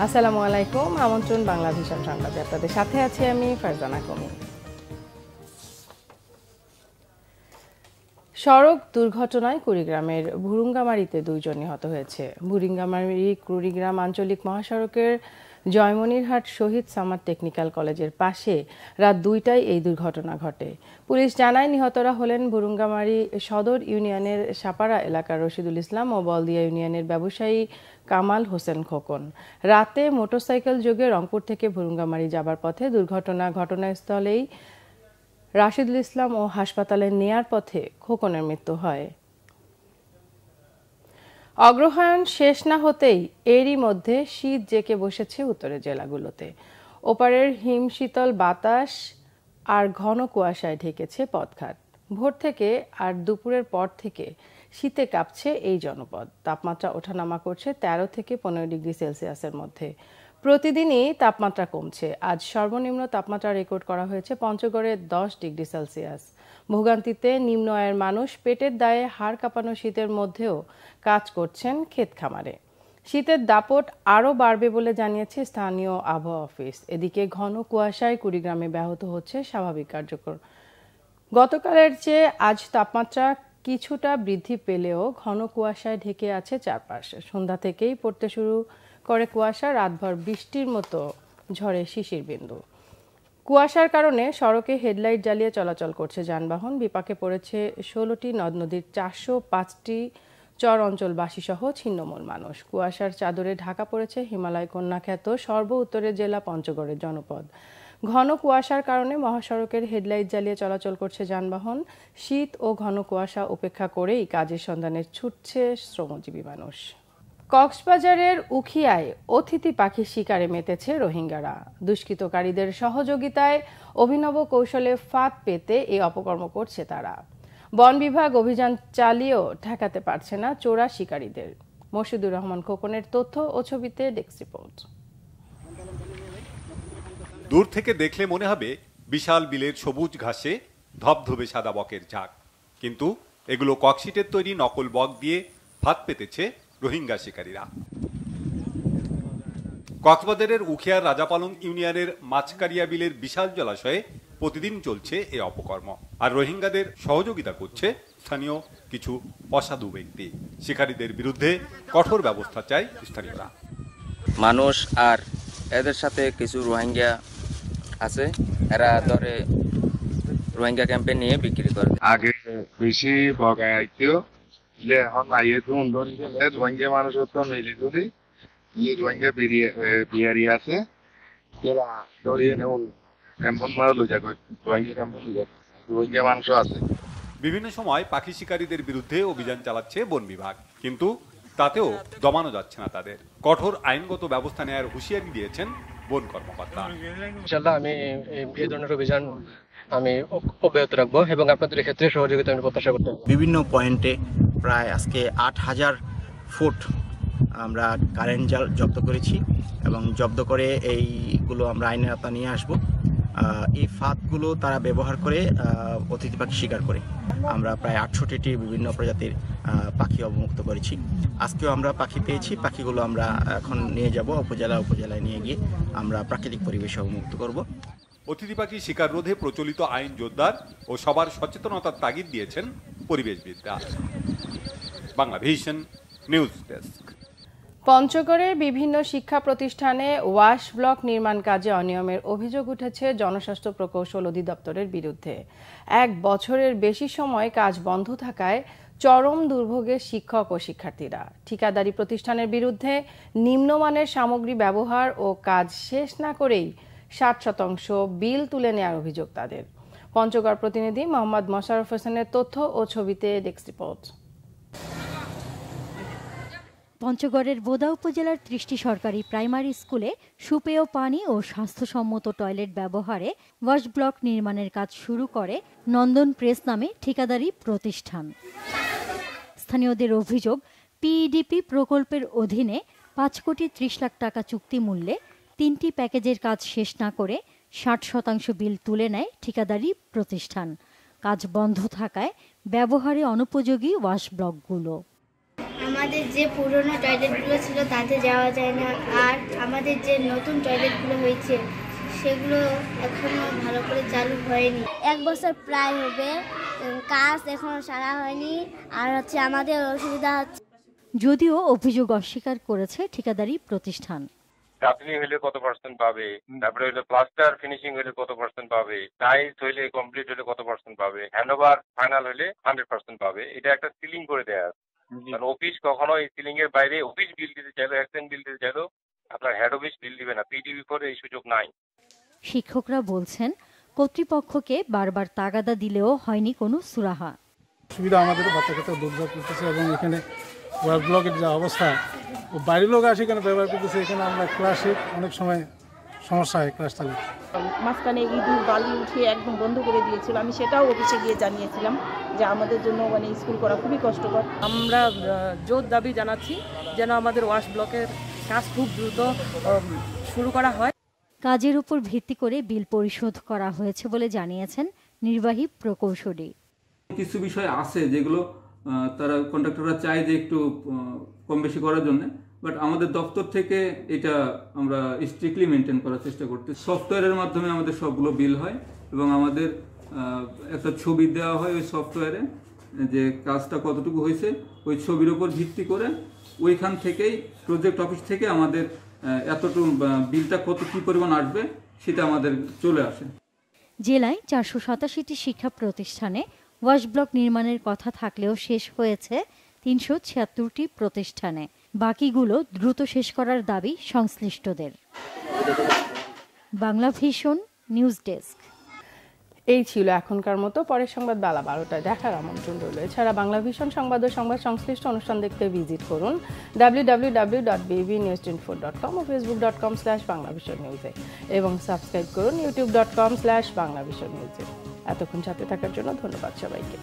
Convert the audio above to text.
আসসালামু আলাইকুম। আমন্ত্রণ বাংলা ভিশন সংবাদে। আপনাদের সাথে আছি আমি ফারজানা কমি। সড়ক দুর্ঘটনায় কুড়িগ্রামের ভুরুঙ্গামারীতে 2 জন নিহত হয়েছে। ভুরুঙ্গামারী কুড়িগ্রাম আঞ্চলিক মহাসড়কের জয়মনিরহাট শহীদ সামাদ টেকনিক্যাল কলেজের পাশে রাত 2টায় এই দুর্ঘটনা ঘটে। পুলিশ জানায় নিহতরা হলেন ভুরুঙ্গামারী সদর ইউনিয়নের সাপাড়া এলাকার রশিদুল ইসলাম ও বলদিয়া ইউনিয়নের ব্যবসায়ী কামাল হোসেন খোকন। রাতে মোটরসাইকেল যোগে রংপুর থেকে ভুরুঙ্গামারী যাবার পথে ঘটনাস্থলেই রাশিদুল ইসলাম ও হাসপাতালে নেয়ার পথে খোকনের মৃত্যু হয়। অগ্রহায়ণ শেষ না হতেই এরই মধ্যে শীত জেঁকে বসেছে উত্তরের জেলাগুলোতে। ওপারের হিমশীতল বাতাস আর ঘন কুয়াশায় ঢেকেছে পথঘাট। ভোর থেকে আর দুপুরের পর থেকে শীতে কাঁপছে এই জনপদ। তাপমাত্রা ওঠানামা করছে 13 থেকে 15 ডিগ্রি সেলসিয়াসের মধ্যে। প্রতিদিনই তাপমাত্রা কমছে। আজ সর্বনিম্ন তাপমাত্রা রেকর্ড করা হয়েছে পঞ্চগড়ে 10 ডিগ্রি সেলসিয়াস। ভোগান্তিতে নিম্ন আয়ের মানুষ পেটের দায়ে হাড় কাঁপানো শীতের মধ্যেও কাজ করছেন ক্ষেত খামারে। শীতের দাপট আরও বাড়বে বলে জানিয়েছে স্থানীয় আবহাওয়া অফিস। এদিকে ঘন কুয়াশায় কুড়িগ্রামে ব্যাহত হচ্ছে স্বাভাবিক কার্যক্রম। গতকালের চেয়ে আজ তাপমাত্রা কিছুটা বৃদ্ধি পেলেও ঘন কুয়াশায় ঢেকে আছে চারপাশ। সন্ধ্যা থেকেই পড়তে শুরু করে কুয়াশা, রাতভর বৃষ্টির মতো ঝড়ে শিশির বিন্দু। কুয়াশার কারণে সড়কে হেডলাইট জ্বালিয়ে চলাচল করছে যানবাহন। বিপাকে পড়েছে 16টি নদ নদীর 405টি চর অঞ্চলবাসী সহ ছিন্নমূল মানুষ। কুয়াশার চাদরে ঢাকা পড়েছে হিমালয় কন্যা খ্যাত সর্ব উত্তরের জেলা পঞ্চগড়ের জনপদ। ঘন কুয়াশার কারণে মহাসড়কের হেডলাইট জ্বালিয়ে চলাচল করছে যানবাহন। শীত ও ঘন কুয়াশা উপেক্ষা করেই কাজের সন্ধানে ছুটছে শ্রমজীবী মানুষ। কক্সবাজারের উখিয়ায় অতিথি পাখি শিকারে মেতেছে রোহিঙ্গারা। দুষ্কৃতকারীদের সহযোগিতায় অভিনব কৌশলে ফাঁদ পেতে এই অপকর্ম করছে তারা। বন বিভাগ অভিযান চালিয়েও ঠেকাতে পারছে না চোরা শিকারীদের। মর্শিদুর রহমান খোকনের তথ্য ও ছবিতে ডেস্ক রিপোর্ট। দূর থেকে দেখলে মনে হবে বিশাল বিলের সবুজ ঘাসে ধবধবে সাদা বকের ঝাঁক, কিন্তু এগুলো ককশিটের তৈরি নকল বক দিয়ে ফাঁদ পেতেছে রোহিঙ্গা শিকারীরা। কক্সবাজারের উখিয়ার রাজাপালং ইউনিয়নের মাছকারিয়া বিলের বিশাল জলাশয়ে প্রতিদিন চলছে এই অপকর্ম। আর রোহিঙ্গাদের সহযোগিতা করছে স্থানীয় কিছু অসাধু ব্যক্তি। শিকারীদের বিরুদ্ধে কঠোর ব্যবস্থা চায় স্থানীয়রা। মানুষ আর এদের সাথে কিছু রোহিঙ্গা আছে, এরা ধরে রোহিঙ্গা ক্যাম্পে নিয়ে বিক্রি করে। আগে বেশি বগায় আইতো, এখন আইয়ে তো রোহিঙ্গা মানুষ তো মিলি যদি রোহিঙ্গা বিহারি আছে ধরিয়ে নেউন ক্যাম্পন মারা লুজা করে রোহিঙ্গা ক্যাম্পন রোহিঙ্গা মানুষও আছে। বিভিন্ন সময় পাখি শিকারীদের বিরুদ্ধে অভিযান চালাচ্ছে বন বিভাগ, কিন্তু তাতেও দমানো যাচ্ছে না তাদের। কঠোর আইনগত ব্যবস্থা নেওয়ার হুঁশিয়ারি দিয়েছেন বন কর্মকর্তা। ইনশাআল্লাহ আমি এই ধরনের অভিযান আমি অব্যাহত রাখবো এবং আপনাদের ক্ষেত্রে সহযোগিতা আমি প্রত্যাশা করতে হবে। বিভিন্ন পয়েন্টে প্রায় আজকে 8000 ফুট আমরা কারেন্ট জাল জব্দ করেছি এবং জব্দ করে এইগুলো আমরা আইনের আওতায় নিয়ে আসব। এই ফাঁদগুলো তারা ব্যবহার করে অতিথি পাখি শিকার করে। আমরা প্রায় 68টি বিভিন্ন প্রজাতির পাখি অবমুক্ত করেছি। আজকেও আমরা পাখি পেয়েছি। পাখিগুলো আমরা এখন নিয়ে যাব উপজেলায় নিয়ে গিয়ে আমরা প্রাকৃতিক পরিবেশে অবমুক্ত করব। অতিথি পাখি শিকার রোধে প্রচলিত আইন জোরদার ও সবার সচেতনতার তাগিদ দিয়েছেন পরিবেশবিদরা। Bangla Vision news desk. পঞ্চগড়ের বিভিন্ন শিক্ষা প্রতিষ্ঠানে ওয়াশ ব্লক নির্মাণ কাজে অনিয়মের অভিযোগ উঠেছে জনস্বাস্থ্য প্রকৌশল অধিদপ্তরের বিরুদ্ধে। 1 বছরের বেশি সময় কাজ বন্ধ থাকায় চরম দুর্ভোগে শিক্ষক ও শিক্ষার্থীরা। ঠিকাদারি প্রতিষ্ঠানের বিরুদ্ধে নিম্নমানের সামগ্রী ব্যবহার ও কাজ শেষ না করেই 60% বিল তুলে নেওয়ার অভিযোগ তাদের। পঞ্চগড় প্রতিনিধি মোহাম্মদ মোশাররফ হোসেনের তথ্য ও ছবিতে ডেস্ক রিপোর্ট। পঞ্চগড়ের বোদা উপজেলার 30টি সরকারি প্রাইমারি স্কুলে সুপেয় পানি ও স্বাস্থ্যসম্মত টয়লেট ব্যবহারে ওয়াশ ব্লক নির্মাণের কাজ শুরু করে নন্দন প্রেস নামে ঠিকাদারি প্রতিষ্ঠান। স্থানীয়দের অভিযোগ, পিইডিপি প্রকল্পের অধীনে 5 কোটি 30 লাখ টাকা চুক্তি মূল্যে 3টি প্যাকেজের কাজ শেষ না করে 60% বিল তুলে নেয় ঠিকাদারি প্রতিষ্ঠান। কাজ বন্ধ থাকায় ব্যবহারে অনুপযোগী ওয়াশ ব্লকগুলো। আমাদের যে পুরনো টয়লেটগুলো ছিল তাতে যাওয়া যায় না, আর আমাদের যে নতুন টয়লেটগুলো হয়েছে সেগুলো এখনো ভালো করে চালু হয়নি। 1 বছর প্রায় হবে, কাজ এখনো সারা হয়নি, আর আমাদের অসুবিধা হচ্ছে। যদিও অভিযোগ অস্বীকার করেছে ঠিকাদারি প্রতিষ্ঠান। গাঁথনি হইলে কত পার্সেন্ট পাবে, তারপরে হইলে প্লাস্টার ফিনিশিং হইলে কত পার্সেন্ট পাবে, টাইলস হইলে কমপ্লিট হইলে কত পার্সেন্ট পাবে, হ্যান্ডওভার ফাইনাল হইলে 100% পাবে। এটা একটা সিলিং করে দেয়া আছে। কারণ অফিস কখনো এই সিলিং এর বাইরে অফিস বিল দিতে চাইলো, এক্সটেন্ড বিল দিতে চাইলো, আপনার হেড অফিস বিল দিবে না। পিডিবি করে এই সুযোগ নাই। শিক্ষকরা বলছেন কর্তৃপক্ষকে বারবার তাগাদা দিলেও হয়নি কোনো সুরাহা। সুবিধা আমাদের বাচ্চা কাচ্চা দুর্যোগ করতেছে এবং এখানে ওয়ার্ক ব্লকের যে অবস্থা, বাইরের লোক আসে এখানে ব্যবহার করতেছে। এখানে আমরা ক্লাসে অনেক সময় সমস্যা হয় ক্লাস চালিয়ে। মাঝখানে ইঁদুর বালি উঠিয়ে একদম বন্ধ করে দিয়েছিল। আমি সেটাও অফিসে গিয়ে জানিয়েছিলাম যে আমাদের জন্য স্কুল করা খুবই কষ্টকর। আমরা জোর দাবি জানাচ্ছি যেন আমাদের ওয়াশ ব্লকের কাজ খুব দ্রুত শুরু করা হয়। কাজের উপর ভিত্তি করে বিল পরিশোধ করা হয়েছে বলে জানিয়েছেন নির্বাহী প্রকৌশলী। কিছু বিষয় আছে যেগুলো তারা কন্ট্রাক্টররা চায় যে একটু কম বেশি করার জন্য, বাট আমাদের দপ্তর থেকে এটা আমরা স্ট্রিক্টলি মেনটেন করার চেষ্টা করতে। সফটওয়্যারের মাধ্যমে আমাদের সবগুলো বিল হয় এবং আমাদের একটা ছবি দেওয়া হয় ওই সফটওয়্যারে যে কাজটা কতটুকু হয়েছে, ওই ছবির উপর ভিত্তি করে ওইখান থেকেই প্রজেক্ট অফিস থেকে আমাদের এতটুকু বিলটা কী পরিমাণ আসবে সেটা আমাদের চলে আসে। জেলায় 487টি শিক্ষা প্রতিষ্ঠানে ওয়াশ ব্লক নির্মাণের কথা থাকলেও শেষ হয়েছে 376টি প্রতিষ্ঠানে। বাকিগুলো দ্রুত শেষ করার দাবি সংশ্লিষ্টদের। Bangla Vision news desk. এই ছিল এখনকার মতো। পরের সংবাদ বেলা 12টায় দেখার আমন্ত্রণ রইল। এছাড়া বাংলা ভিশন সংবাদ ও সংবাদ সংশ্লিষ্ট অনুষ্ঠান দেখতে ভিজিট করুন www.bbnewsinfo.com ও facebook.com/banglavisionnews এবং সাবস্ক্রাইব করুন youtube.com/banglavisionnews। এতক্ষণ সাথে থাকার জন্য ধন্যবাদ সবাইকে।